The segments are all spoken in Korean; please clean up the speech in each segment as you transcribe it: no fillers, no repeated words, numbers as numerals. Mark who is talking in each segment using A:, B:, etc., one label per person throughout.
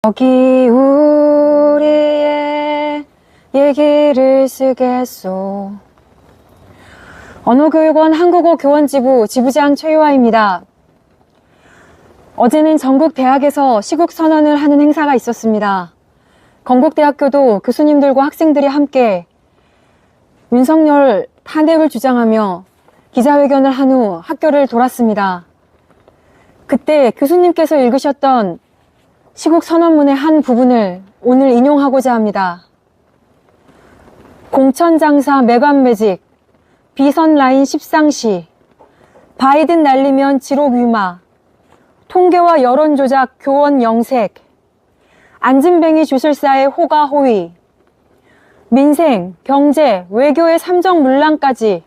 A: 여기 우리의 얘기를 쓰겠소. 언어교육원 한국어 교원지부 지부장 최유아입니다. 어제는 전국 대학에서 시국 선언을 하는 행사가 있었습니다. 건국대학교도 교수님들과 학생들이 함께 윤석열 탄핵을 주장하며 기자회견을 한 후 학교를 돌았습니다. 그때 교수님께서 읽으셨던 시국 선언문의 한 부분을 오늘 인용하고자 합니다. 공천장사 매관매직, 비선라인 십상시, 바이든 날리면 지록 위마, 통계와 여론조작 교원 영색, 안진뱅이 주술사의 호가호위, 민생, 경제, 외교의 삼정문란까지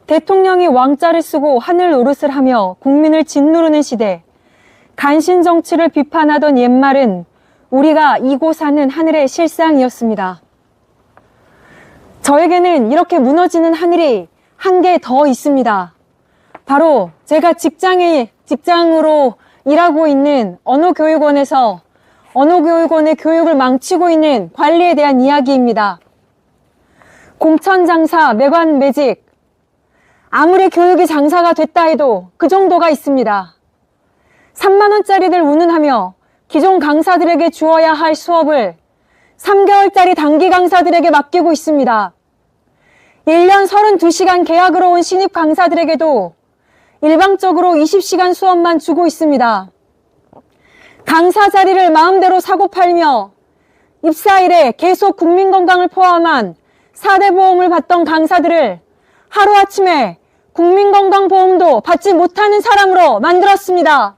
A: 대통령이 왕자를 쓰고 하늘 노릇을 하며 국민을 짓누르는 시대, 간신 정치를 비판하던 옛말은 우리가 이고 사는 하늘의 실상이었습니다. 저에게는 이렇게 무너지는 하늘이 한 개 더 있습니다. 바로 제가 직장으로 일하고 있는 언어교육원에서 언어교육원의 교육을 망치고 있는 관리에 대한 이야기입니다. 공천장사, 매관매직, 아무리 교육이 장사가 됐다 해도 그 정도가 있습니다. 3만원짜리들 운운하며 기존 강사들에게 주어야 할 수업을 3개월짜리 단기 강사들에게 맡기고 있습니다. 1년 32시간 계약으로 온 신입 강사들에게도 일방적으로 20시간 수업만 주고 있습니다. 강사 자리를 마음대로 사고 팔며 입사일에 계속 국민건강을 포함한 4대 보험을 받던 강사들을 하루아침에 국민건강보험도 받지 못하는 사람으로 만들었습니다.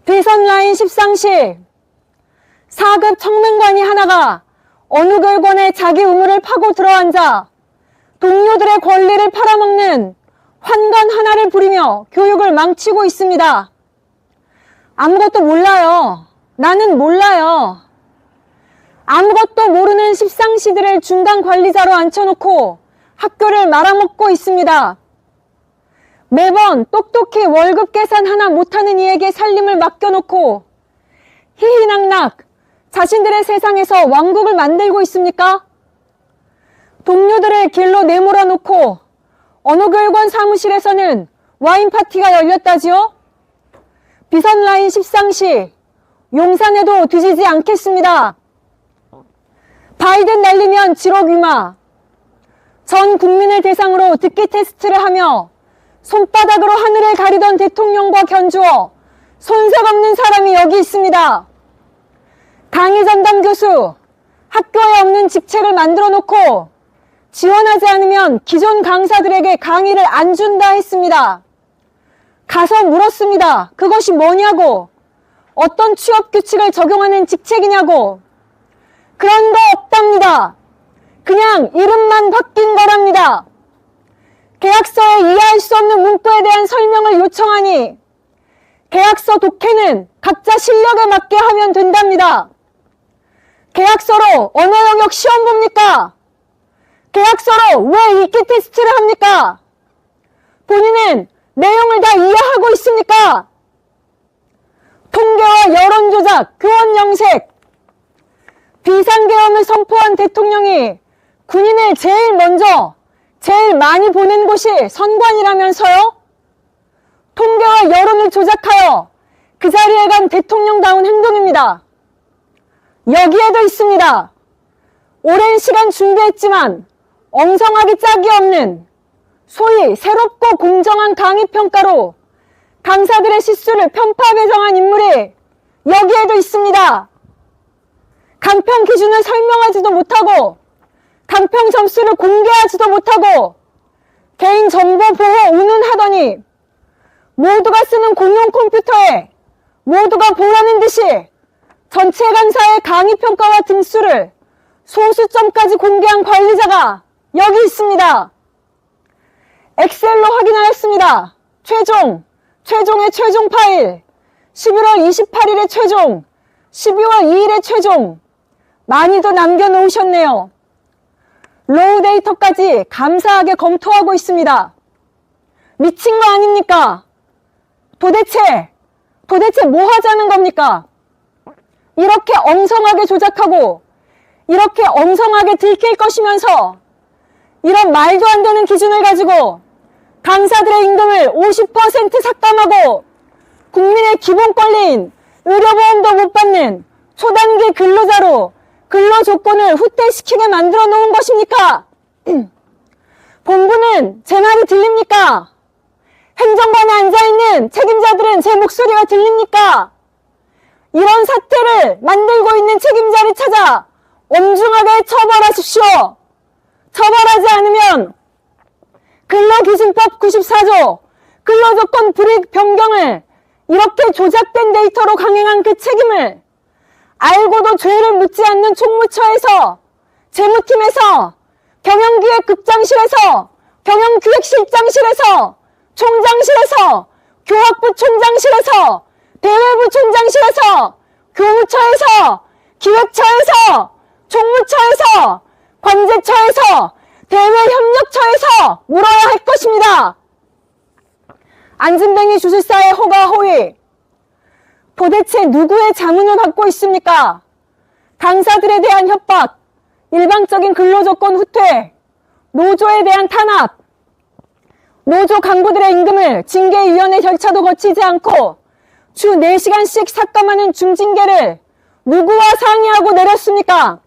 A: 비선라인 십상시, 4급 청문관이 하나가 언어교육원에 자기 우물을 파고 들어앉아 동료들의 권리를 팔아먹는 환관 하나를 부리며 교육을 망치고 있습니다. 아무것도 몰라요. 나는 몰라요. 아무것도 모르는 십상시들을 중간 관리자로 앉혀놓고 학교를 말아먹고 있습니다. 매번 똑똑히 월급 계산 하나 못하는 이에게 살림을 맡겨놓고 희희낙낙 자신들의 세상에서 왕국을 만들고 있습니까? 동료들을 길로 내몰아 놓고 언어교육원 사무실에서는 와인 파티가 열렸다지요? 비선라인 십상시, 용산에도 뒤지지 않겠습니다. 바이든 날리면 지록 위마, 전 국민을 대상으로 듣기 테스트를 하며 손바닥으로 하늘을 가리던 대통령과 견주어 손색 없는 사람이 여기 있습니다. 강의 전담 교수, 학교에 없는 직책을 만들어 놓고 지원하지 않으면 기존 강사들에게 강의를 안 준다 했습니다. 가서 물었습니다. 그것이 뭐냐고, 어떤 취업 규칙을 적용하는 직책이냐고. 그런 거 없답니다. 그냥 이름만 바뀐 거랍니다. 계약서에 이해할 수 없는 문구에 대한 설명을 요청하니 계약서 독해는 각자 실력에 맞게 하면 된답니다. 계약서로 언어 영역 시험 봅니까? 계약서로 왜 읽기 테스트를 합니까? 본인은 내용을 다 이해하고 있습니까? 통계와 여론조작, 교원 영색, 비상계엄을 선포한 대통령이 군인을 제일 먼저 제일 많이 보낸 곳이 선관이라면서요? 통계와 여론을 조작하여 그 자리에 간 대통령다운 행동입니다. 여기에도 있습니다. 오랜 시간 준비했지만 엉성하기 짝이 없는 소위 새롭고 공정한 강의평가로 강사들의 실수를 편파배정한 인물이 여기에도 있습니다. 강평 기준을 설명하지도 못하고 강평 점수를 공개하지도 못하고 개인정보 보호 운운하더니 모두가 쓰는 공용 컴퓨터에 모두가 보라는 듯이 전체 강사의 강의평가와 등수를 소수점까지 공개한 관리자가 여기 있습니다. 엑셀로 확인하였습니다. 최종의 최종 파일, 11월 28일의 최종, 12월 2일의 최종, 많이도 남겨놓으셨네요. 로우 데이터까지 감사하게 검토하고 있습니다. 미친 거 아닙니까? 도대체 뭐 하자는 겁니까? 이렇게 엉성하게 조작하고 이렇게 엉성하게 들킬 것이면서 이런 말도 안 되는 기준을 가지고 강사들의 임금을 50% 삭감하고 국민의 기본 권리인 의료보험도 못 받는 초단기 근로자로 근로조건을 후퇴시키게 만들어 놓은 것입니까? 본부는 제 말이 들립니까? 행정관에 앉아있는 책임자들은 제 목소리가 들립니까? 이런 사태를 만들고 있는 책임자를 찾아 엄중하게 처벌하십시오. 처벌하지 않으면 근로기준법 94조 근로조건 불이익 변경을 이렇게 조작된 데이터로 강행한 그 책임을 알고도 죄를 묻지 않는 총무처에서, 재무팀에서, 경영기획국장실에서, 경영기획실장실에서, 총장실에서, 교학부 총장실에서, 대외부 총장실에서, 교무처에서, 기획처에서, 총무처에서, 관제처에서, 대외협력처에서 물어야 할 것입니다. 안진뱅이 주술사의 허가 허위, 도대체 누구의 자문을 받고 있습니까? 강사들에 대한 협박, 일방적인 근로조건 후퇴, 노조에 대한 탄압, 노조 간부들의 임금을 징계위원회 절차도 거치지 않고 주 4시간씩 삭감하는 중징계를 누구와 상의하고 내렸습니까?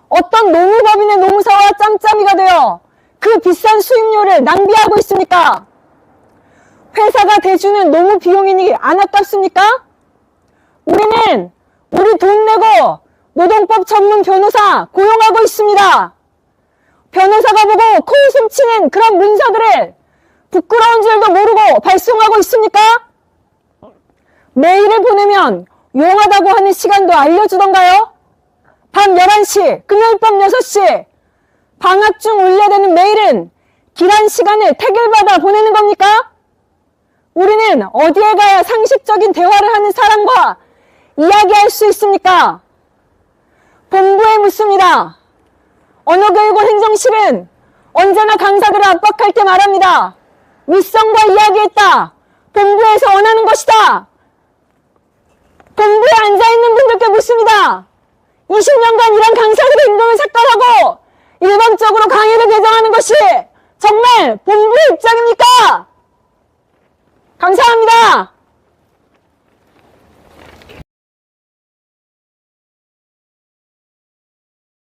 A: 어떤 노무법인의 노무사와 짬짬이가 되어 그 비싼 수임료를 낭비하고 있습니까? 회사가 대주는 노무 비용이니 안 아깝습니까? 우리는 우리 돈 내고 노동법 전문 변호사 고용하고 있습니다. 변호사가 보고 코웃음 치는 그런 문서들을 부끄러운 줄도 모르고 발송하고 있습니까? 메일을 보내면 용하다고 하는 시간도 알려주던가요? 밤 11시, 금요일 밤 6시, 방학 중 올려되는 메일은 기란 시간을 택일받아 보내는 겁니까? 우리는 어디에 가야 상식적인 대화를 하는 사람과 이야기할 수 있습니까? 본부에 묻습니다. 언어교육원 행정실은 언제나 강사들을 압박할 때 말합니다. 윗선과 이야기했다. 본부에서 원하는 것이다. 본부에 앉아있는 분들께 묻습니다. 20년간 일한 강사들의 임금을 삭감하고 일방적으로 강의를 개정하는 것이 정말 본부의 입장입니까? 감사합니다.